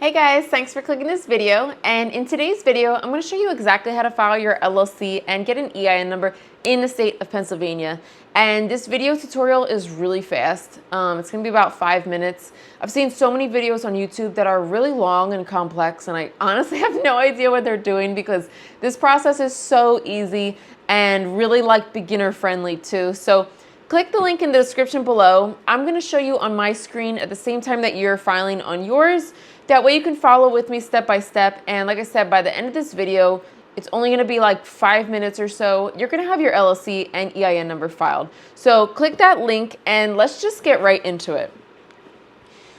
Hey guys, thanks for clicking this video. And in today's video, I'm going to show you exactly how to file your LLC and get an EIN number in the state of Pennsylvania. And this video tutorial is really fast. It's going to be about 5 minutes. I've seen so many videos on YouTube that are really long and complex, and I honestly have no idea what they're doing because this process is so easy and really beginner friendly too. So click the link in the description below. I'm going to show you on my screen at the same time that you're filing on yours. That way you can follow with me step by step. And like I said, by the end of this video, it's only going to be like 5 minutes or so. You're going to have your LLC and EIN number filed. So click that link and let's just get right into it.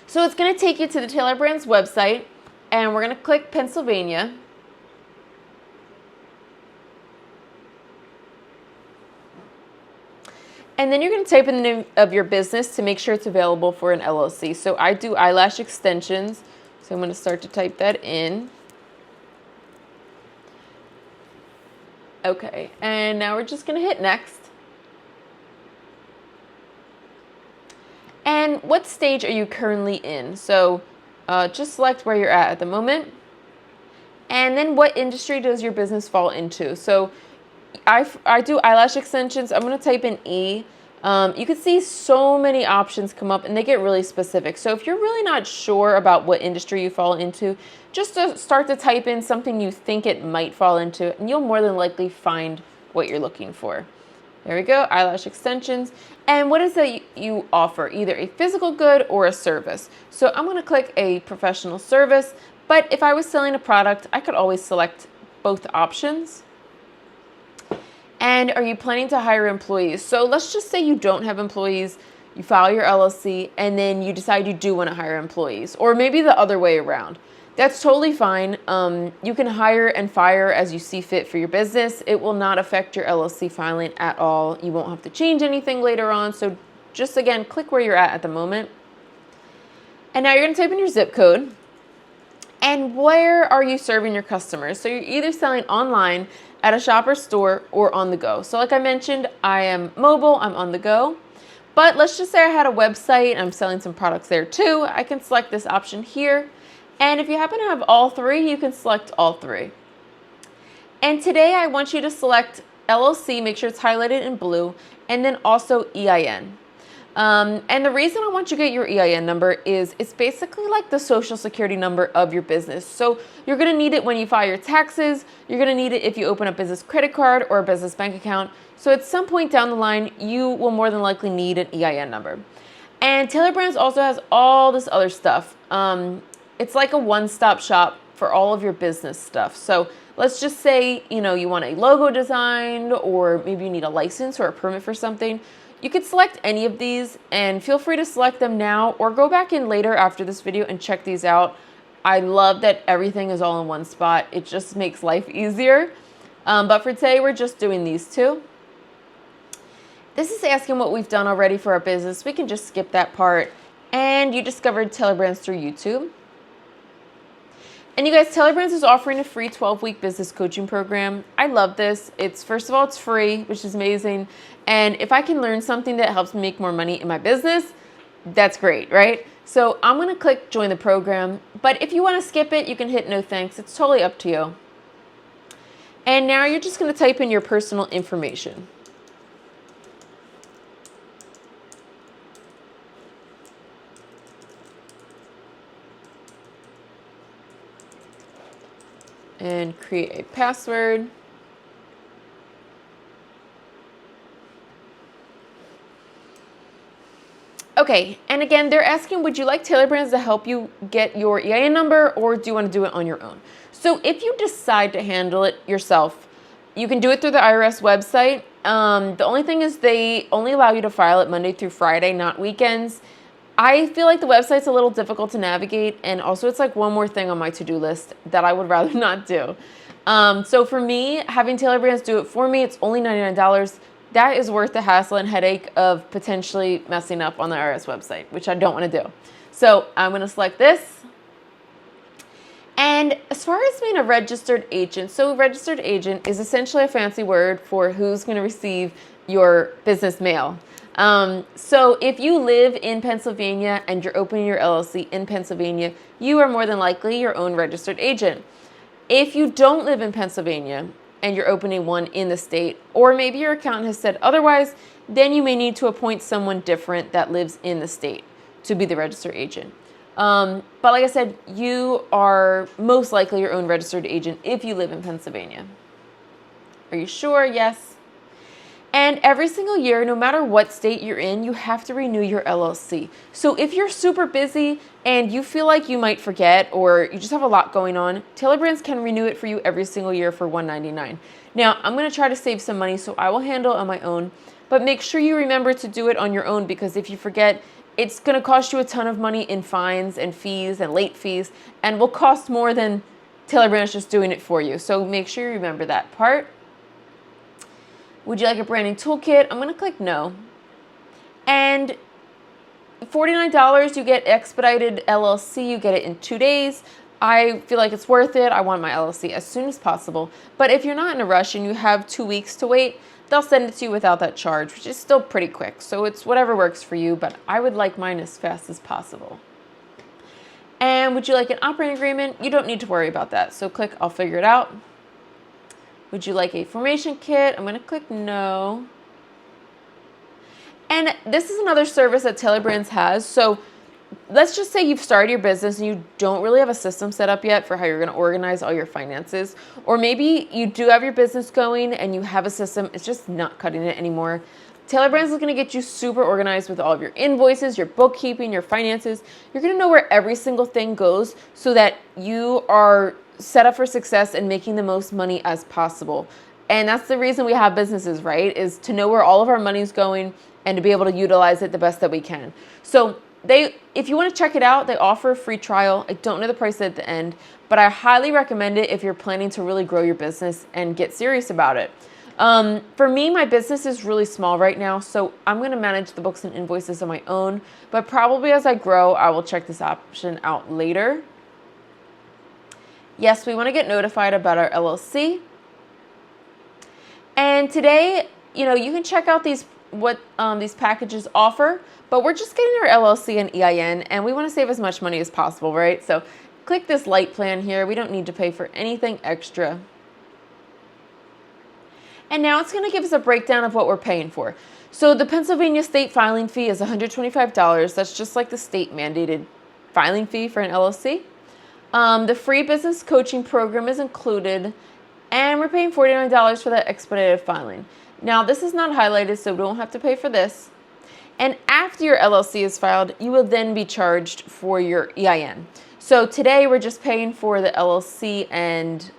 So it's going to take you to the Tailor Brands website, and we're going to click Pennsylvania. And then you're going to type in the name of your business to make sure it's available for an LLC. So I do eyelash extensions. So I'm going to start to type that in. Okay, and now we're just going to hit next. And what stage are you currently in? So just select where you're at the moment. And then what industry does your business fall into? So I do eyelash extensions. I'm going to type in E. You can see so many options come up and they get really specific. So if you're really not sure about what industry you fall into, just start to type in something you think it might fall into, and you'll more than likely find what you're looking for. There we go, eyelash extensions. And what is it you offer? Either a physical good or a service. So I'm going to click a professional service, but if I was selling a product, I could always select both options. And are you planning to hire employees? So let's just say you don't have employees, you file your LLC, and then you decide you do want to hire employees, or maybe the other way around. That's totally fine. You can hire and fire as you see fit for your business. It will not affect your LLC filing at all. You won't have to change anything later on. So just again, click where you're at the moment. And now you're going to type in your zip code. And where are you serving your customers? So you're either selling online, at a shop or store, or on the go. So like I mentioned, I am mobile, I'm on the go. But let's just say I had a website, I'm selling some products there too. I can select this option here. And if you happen to have all three, you can select all three. And today I want you to select LLC, make sure it's highlighted in blue, and then also EIN. And the reason I want you to get your EIN number is it's basically like the social security number of your business. So you're going to need it when you file your taxes. You're going to need it if you open a business credit card or a business bank account. So at some point down the line, you will more than likely need an EIN number. And Tailor Brands also has all this other stuff. It's like a one-stop shop for all of your business stuff. So let's just say, you want a logo designed, or maybe you need a license or a permit for something. You could select any of these, and feel free to select them now or go back in later after this video and check these out. I love that everything is all in one spot. It just makes life easier. But for today, we're just doing these two. This is asking what we've done already for our business. We can just skip that part. And you discovered Tailor Brands through YouTube. And you guys, Tailor Brands is offering a free 12-week business coaching program. I love this. First of all, it's free, which is amazing. And if I can learn something that helps me make more money in my business, that's great, right? So I'm going to click join the program. But if you want to skip it, you can hit no thanks. It's totally up to you. And now you're just going to type in your personal information. And create a password. Okay, and again, they're asking, would you like Tailor Brands to help you get your EIN number, or do you want to do it on your own? So if you decide to handle it yourself, you can do it through the IRS website. The only thing is they only allow you to file it Monday through Friday, not weekends. I feel like the website's a little difficult to navigate, and also it's like one more thing on my to-do list that I would rather not do. So for me, having Tailor Brands do it for me, it's only $99. That is worth the hassle and headache of potentially messing up on the IRS website, which I don't want to do. So I'm going to select this. And as far as being a registered agent, so registered agent is essentially a fancy word for who's going to receive your business mail. So if you live in Pennsylvania and you're opening your LLC in Pennsylvania, you are more than likely your own registered agent. If you don't live in Pennsylvania and you're opening one in the state, or maybe your accountant has said otherwise, then you may need to appoint someone different that lives in the state to be the registered agent. But like I said, you are most likely your own registered agent if you live in Pennsylvania. Are you sure? Yes. And every single year, no matter what state you're in, you have to renew your LLC. So if you're super busy and you feel like you might forget or you just have a lot going on, Tailor Brands can renew it for you every single year for $199. Now, I'm going to try to save some money, so I will handle it on my own. But make sure you remember to do it on your own, because if you forget, it's going to cost you a ton of money in fines and fees and late fees, and will cost more than Tailor Brands just doing it for you. So make sure you remember that part. Would you like a branding toolkit? I'm going to click no. And $49, you get Expedited LLC. You get it in 2 days. I feel like it's worth it. I want my LLC as soon as possible. But if you're not in a rush and you have 2 weeks to wait, they'll send it to you without that charge, which is still pretty quick. So it's whatever works for you, but I would like mine as fast as possible. And would you like an operating agreement? You don't need to worry about that. So click I'll figure it out. Would you like a formation kit? I'm going to click no. And this is another service that Tailor Brands has. So let's just say you've started your business and you don't really have a system set up yet for how you're going to organize all your finances. Or maybe you do have your business going and you have a system, it's just not cutting it anymore. Tailor Brands is going to get you super organized with all of your invoices, your bookkeeping, your finances. You're going to know where every single thing goes so that you are set up for success and making the most money as possible. And that's the reason we have businesses, right? Is to know where all of our money is going and to be able to utilize it the best that we can. So if you want to check it out, they offer a free trial. I don't know the price at the end, but I highly recommend it if you're planning to really grow your business and get serious about it. For me, my business is really small right now, so I'm going to manage the books and invoices on my own, but probably as I grow, I will check this option out later. Yes, we want to get notified about our LLC. And today, you can check out what these packages offer, but we're just getting our LLC and EIN, and we want to save as much money as possible, right? So click this light plan here. We don't need to pay for anything extra. And now it's going to give us a breakdown of what we're paying for. So the Pennsylvania state filing fee is $125. That's just like the state mandated filing fee for an LLC. The free business coaching program is included, and we're paying $49 for that expedited filing. Now, this is not highlighted, so we don't have to pay for this. And after your LLC is filed, you will then be charged for your EIN. So today, we're just paying for the LLC and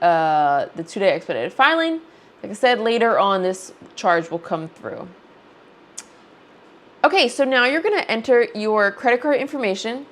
the 2-day expedited filing. Like I said, later on, this charge will come through. Okay, so now you're going to enter your credit card information.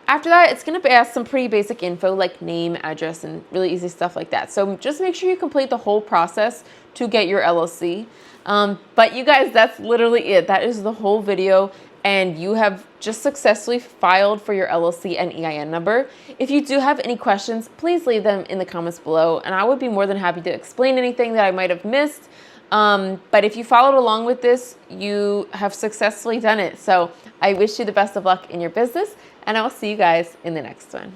After that, it's going to ask some pretty basic info like name, address, and really easy stuff like that. So just make sure you complete the whole process to get your LLC. But you guys, that's literally it. That is the whole video, and you have just successfully filed for your LLC and EIN number. If you do have any questions, please leave them in the comments below, and I would be more than happy to explain anything that I might have missed. But if you followed along with this, you have successfully done it. So I wish you the best of luck in your business, and I will see you guys in the next one.